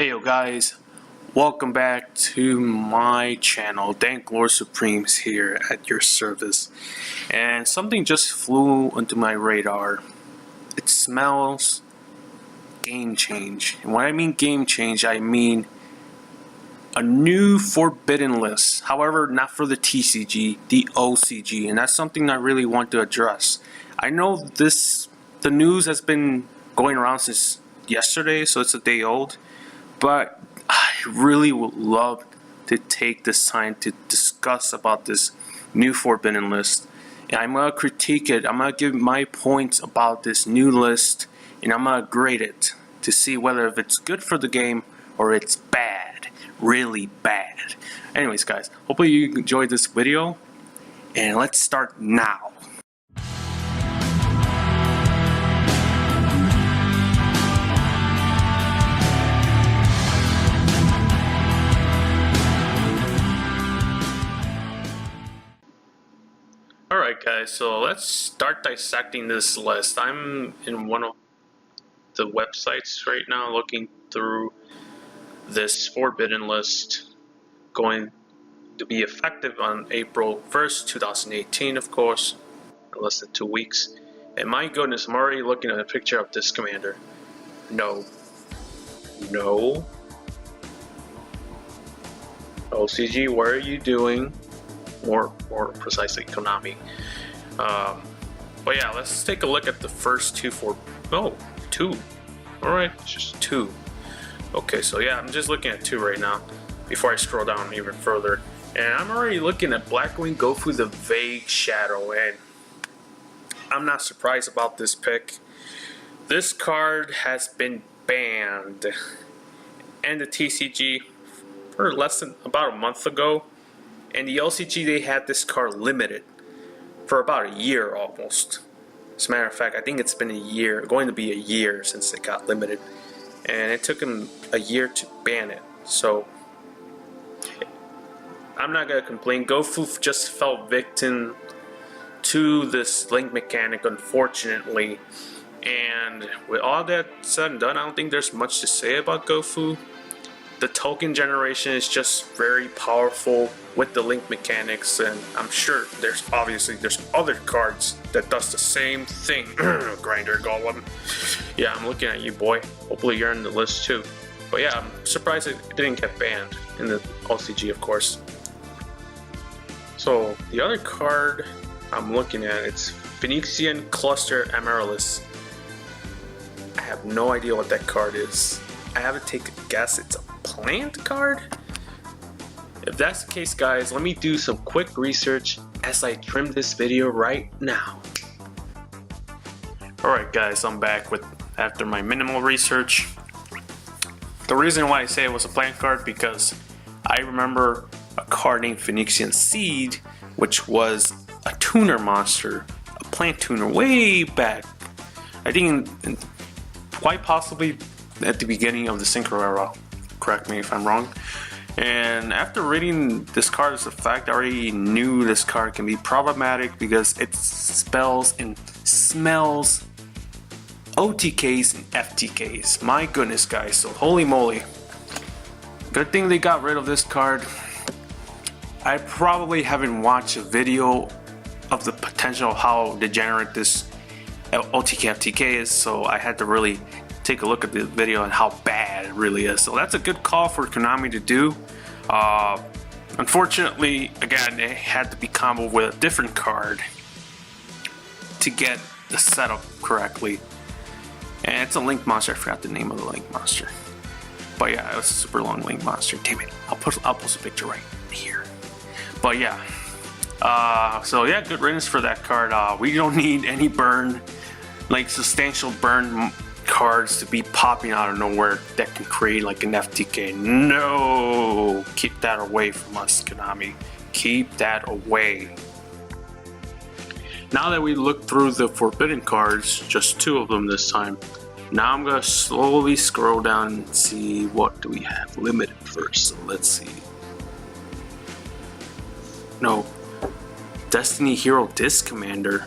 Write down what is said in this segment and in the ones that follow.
Hey yo guys, welcome back to my channel. DANK Lord Supreme's here at your service. And something just flew onto my radar. It smells game change. And when I mean game change, I mean a new forbidden list. However, not for the TCG, the OCG. And that's something I really want to address. I know the news has been going around since yesterday, so it's a day old. But I really would love to take this time to discuss about this new forbidden list. And I'm going to critique it. I'm going to give my points about this new list. And I'm going to grade it to see whether if it's good for the game or it's bad. Really bad. Anyways guys, hopefully you enjoyed this video. And let's start now. Alright guys, so let's start dissecting this list. I'm in one of the websites right now looking through this forbidden list, going to be effective on April 1st, 2018 of course, in less than 2 weeks. And my goodness, I'm already looking at a picture of this commander. No. OCG, what are you doing? More precisely, Konami. But yeah, let's take a look at the first two. Alright, it's just two. Okay, so yeah, I'm just looking at two right now before I scroll down even further. And I'm already looking at Blackwing Gofu the Vague Shadow, and I'm not surprised about this pick. This card has been banned and the TCG for less than about a month ago. And the LCG, they had this card limited for about a year almost. As a matter of fact, I think it's been a year, going to be a year since it got limited. And it took them a year to ban it. So, I'm not going to complain. Gofu just fell victim to this link mechanic, unfortunately. And with all that said and done, I don't think there's much to say about Gofu. The token generation is just very powerful with the link mechanics, and I'm sure there's other cards that does the same thing. Grinder Golem. Yeah, I'm looking at you, boy. Hopefully you're in the list too. But yeah, I'm surprised it didn't get banned in the OCG, of course. So the other card I'm looking at, it's Phoenician Cluster Amaryllis. I have no idea what that card is. I have to take a guess. It's a plant card? If that's the case guys, let me do some quick research as I trim this video right now. Alright guys, I'm back after my minimal research. The reason why I say it was a plant card because I remember a card named Phoenician Seed, which was a tuner monster, a plant tuner way back. I think quite possibly at the beginning of the Synchro era. Correct me if I'm wrong. And after reading this card as a fact, I already knew this card can be problematic because it spells and smells OTKs and FTKs. My goodness guys, so holy moly. Good thing they got rid of this card. I probably haven't watched a video of the potential of how degenerate this OTK FTK is, so I had to really take a look at the video and how bad it really is. So that's a good call for Konami to do. Unfortunately, again, it had to be comboed with a different card to get the setup correctly. And it's a link monster. I forgot the name of the link monster. But yeah, it was a super long link monster. Damn it! I'll post a picture right here. But yeah. So yeah, good riddance for that card. We don't need any burn, like substantial burn cards to be popping out of nowhere that can create like an FTK. No! Keep that away from us, Konami. Keep that away. Now that we looked through the forbidden cards, just two of them this time, now I'm gonna slowly scroll down and see what do we have limited first. So let's see. No. Destiny Hero Disc Commander.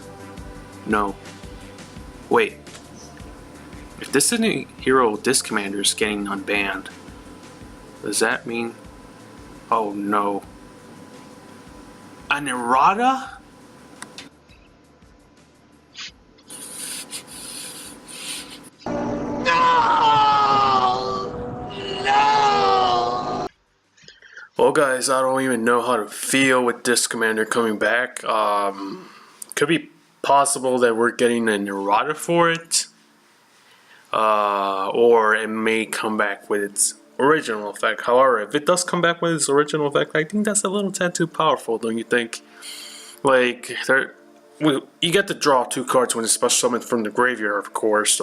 No. Wait. If Destiny Hero Disc Commander is getting unbanned, Does that mean? Oh no. An errata? Well guys, I don't even know how to feel with this commander coming back. Could be possible that we're getting an errata for it. Or it may come back with its original effect. However, if it does come back with its original effect, I think that's a little tad too powerful, don't you think? Like, you get to draw 2 cards when it's special summoned from the graveyard, of course.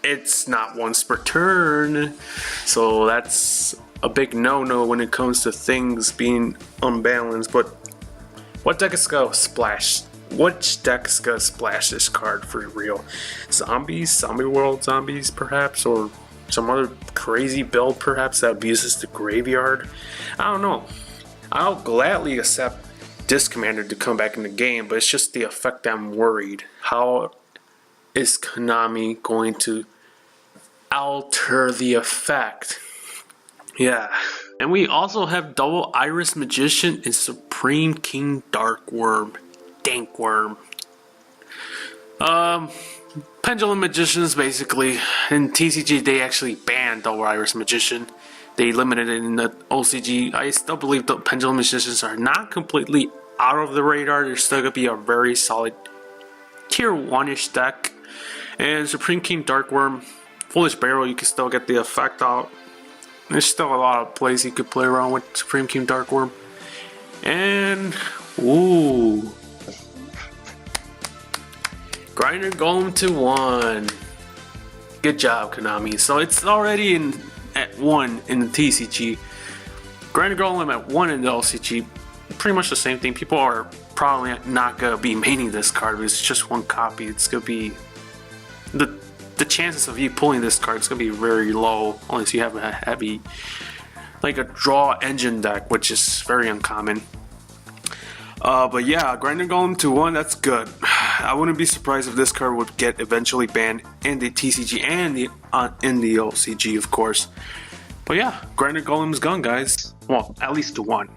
It's not once per turn, so that's a big no-no when it comes to things being unbalanced. But what deck is gonna splash? Which deck is gonna splash this card for real? Zombies, Zombie World Zombies, perhaps, or some other crazy build perhaps that abuses the graveyard. I don't know. I'll gladly accept this commander to come back in the game, but it's just the effect I'm worried. How is Konami going to alter the effect? Yeah. And we also have Double Iris Magician and Supreme King Dark Worm. Dank Worm. Pendulum Magicians, basically. In TCG, they actually banned Double Iris Magician. They limited it in the OCG. I still believe the Pendulum Magicians are not completely out of the radar. They're still going to be a very solid tier 1-ish deck. And Supreme King Dark Worm, Foolish Barrel, you can still get the effect out. There's still a lot of plays you could play around with Supreme King Dark Worm. And, ooh. Grinder Golem to 1. Good job, Konami. So it's already at 1 in the TCG. Grinder Golem at 1 in the LCG. Pretty much the same thing. People are probably not going to be maining this card because it's just 1 copy. It's going to be... The chances of you pulling this card is going to be very low unless you have a heavy, like a draw engine deck, which is very uncommon. But yeah, Grinder Golem to 1, that's good. I wouldn't be surprised if this card would get eventually banned in the TCG and in the OCG, of course. But yeah, Grinder Golem's gone, guys. Well, at least to 1.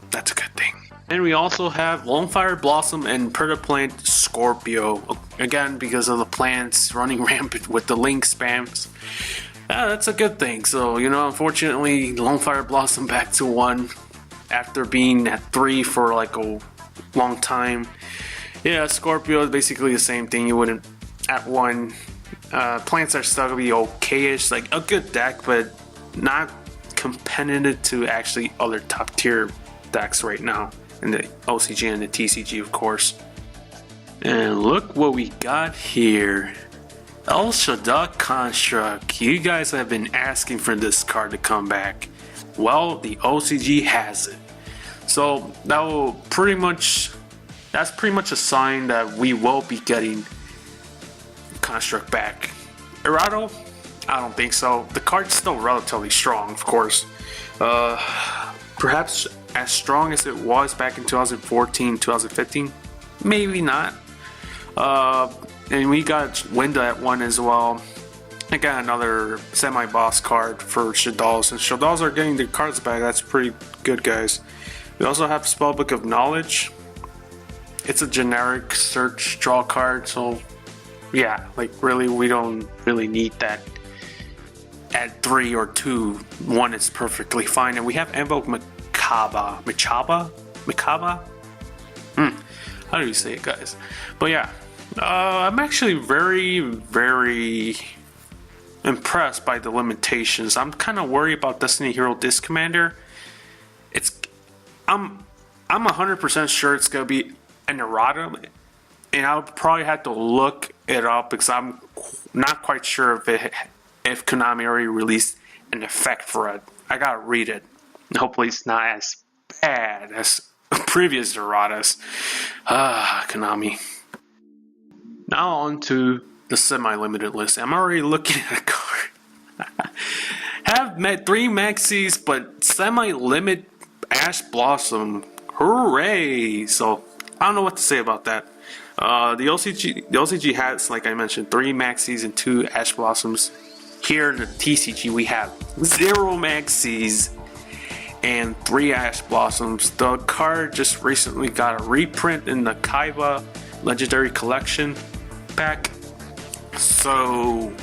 That's a good thing. And we also have Lonefire Blossom and Plant Scorpio. Again, because of the plants running rampant with the link spams. That's a good thing. So, you know, unfortunately, Lonefire Blossom back to 1 after being at 3 for like a long time. Yeah, Scorpio is basically the same thing. You wouldn't at 1. Plants are still gonna be okay-ish, like a good deck, but not competitive to actually other top tier decks right now in the OCG and the TCG, of course. And look what we got here. El Shaddai Construct. You guys have been asking for this card to come back. Well, the OCG has it. So that's pretty much a sign that we will be getting Construct back. Errata? I don't think so. The card's still relatively strong, of course. Perhaps as strong as it was back in 2014, 2015? Maybe not. And we got Winda at 1 as well. I got another semi-boss card for Shaddolls, and Shaddolls are getting their cards back. That's pretty good, guys. We also have Spellbook of Knowledge. It's a generic search draw card, so yeah, like really, we don't really need that. At 3 or 2, 1 is perfectly fine. And we have Invoke Machaba? How do you say it, guys? But yeah, I'm actually very, very impressed by the limitations. I'm kind of worried about Destiny Hero Disc Commander. I'm 100% sure it's gonna be an errata, and I'll probably have to look it up because I'm not quite sure if Konami already released an effect for it. I gotta read it. Hopefully it's not as bad as previous erratas. Konami. Now on to the semi-limited list. I'm already looking at a card. Have met 3 maxis, but semi-limit Ash Blossom. Hooray! So I don't know what to say about that. The OCG has, like I mentioned, 3 maxis and 2 Ash Blossoms. Here in the TCG we have 0 Maxis and 3 Ash Blossoms. The card just recently got a reprint in the Kaiba Legendary Collection pack. So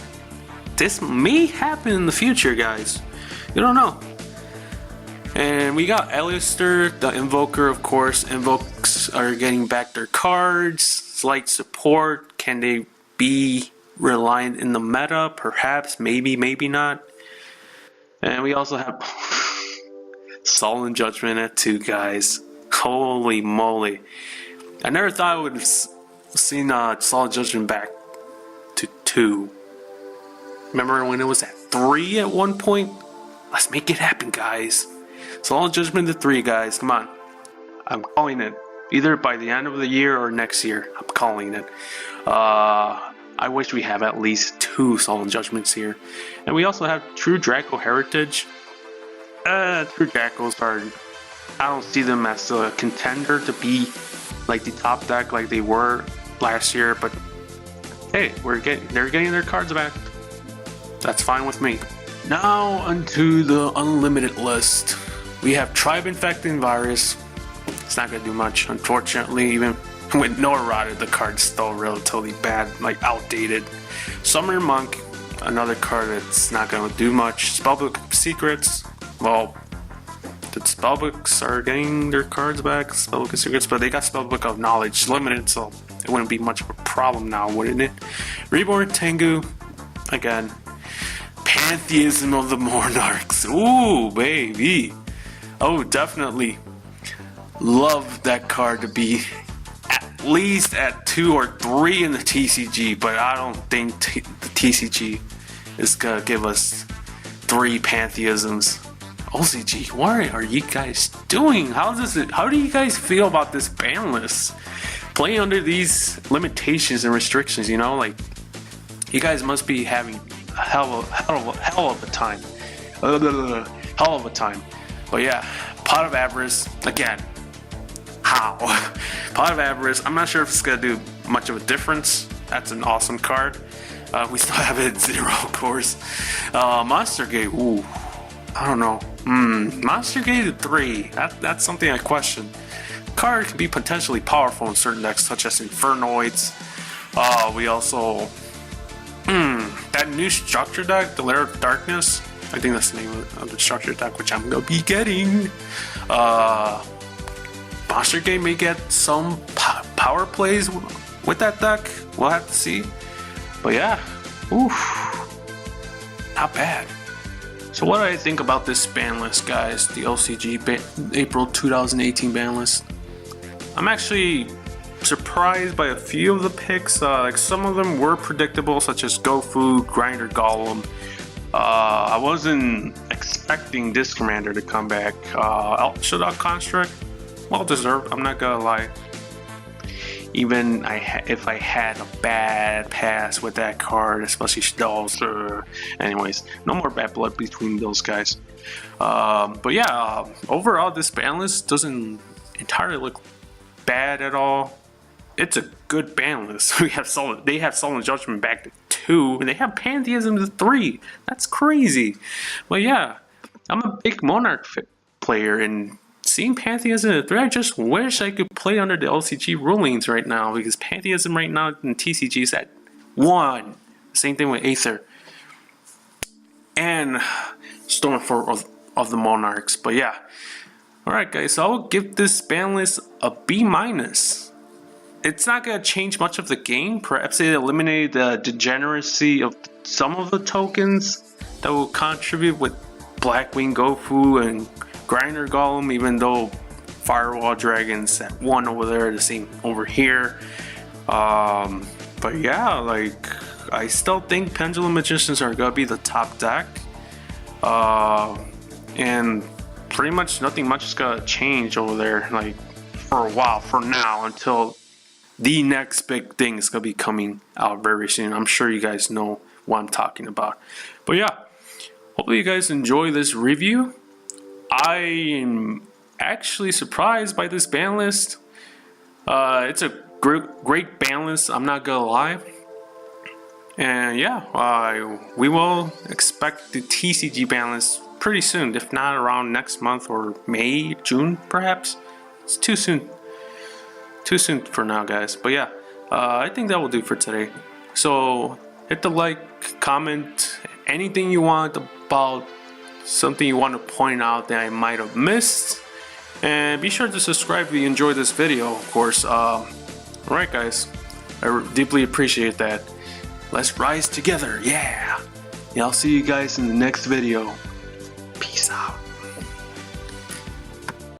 this may happen in the future, guys. You don't know. And we got Alistair, the Invoker, of course. Invokes are getting back their cards. Slight support. Can they be reliant in the meta? Perhaps, maybe, maybe not. And we also have Sullen Judgment at 2, guys. Holy moly. I never thought I would have seen Sullen Judgment back to 2. Remember when it was at 3 at one point? Let's make it happen, guys. Sullen Judgment to 3, guys. Come on. I'm calling it. Either by the end of the year or next year. I'm calling it. I wish we have at least 2 Sullen Judgments here. And we also have True Draco Heritage. True Dracos are... I don't see them as a contender to be like the top deck like they were last year. But hey, they're getting their cards back. That's fine with me. Now onto the unlimited list. We have Tribe Infecting Virus. It's not gonna do much, unfortunately. Even with no errata, the card's still relatively bad, like outdated. Summoner Monk, another card that's not gonna do much. Spellbook Secrets. Well, the Spellbooks are getting their cards back. Spellbook of Secrets, but they got Spellbook of Knowledge limited, so it wouldn't be much of a problem now, wouldn't it? Reborn Tengu, again. Pantheism of the Monarchs. Ooh, baby. Oh, definitely love that card to be at least at 2 or 3 in the TCG, but I don't think the TCG is gonna give us 3 Pantheisms. OCG, what are you guys doing? How do you guys feel about this ban list? Playing under these limitations and restrictions, you know, like you guys must be having a hell of a time. Hell of a time. But yeah, Pot of Avarice, again, how? Pot of Avarice, I'm not sure if it's gonna do much of a difference. That's an awesome card. We still have it at 0, of course. Monster Gate, ooh, I don't know. Monster Gate at 3, that's something I question. Card can be potentially powerful in certain decks, such as Infernoids. We also, that new structure deck, the Lair of Darkness, I think that's the name of the structure deck, which I'm gonna be getting. Monster Gate may get some power plays with that deck. We'll have to see. But yeah, not bad. So what do I think about this ban list, guys? The OCG April 2018 ban list. I'm actually surprised by a few of the picks. Like some of them were predictable, such as Gofu, Grinder Golem. I wasn't expecting this commander to come back. Shutdown Construct, well deserved, I'm not gonna lie. Even if I had a bad pass with that card, especially Stalls. Anyways, no more bad blood between those guys. But yeah, overall this ban list doesn't entirely look bad at all. It's a good ban list. They have Sullen Judgment back to 2, and they have Pantheism to 3. That's crazy. But yeah, I'm a big Monarch player, and seeing Pantheism to 3, I just wish I could play under the OCG rulings right now, because Pantheism right now in TCG is at 1. Same thing with Aether and Stormfort of the Monarchs. But yeah, alright guys, so I'll give this ban list a B-. It's not going to change much of the game. Perhaps it eliminated the degeneracy of some of the tokens that will contribute with Blackwing Gofu and Grinder Golem, even though Firewall Dragon's at 1 over there, the same over here. But yeah, like, I still think Pendulum Magicians are going to be the top deck. And pretty much nothing much is going to change over there, like, for a while, for now, until the next big thing is going to be coming out very soon. I'm sure you guys know what I'm talking about. But yeah, hopefully you guys enjoy this review. I am actually surprised by this ban list. It's a great ban list, I'm not going to lie. And yeah, we will expect the TCG banlist pretty soon, if not around next month or May, June perhaps. It's too soon for now, guys. But yeah, I think that will do for today. So hit the like, comment, anything you want about something you want to point out that I might have missed, and be sure to subscribe if you enjoyed this video, of course. Alright guys, I deeply appreciate that. Let's rise together, yeah! I'll see you guys in the next video.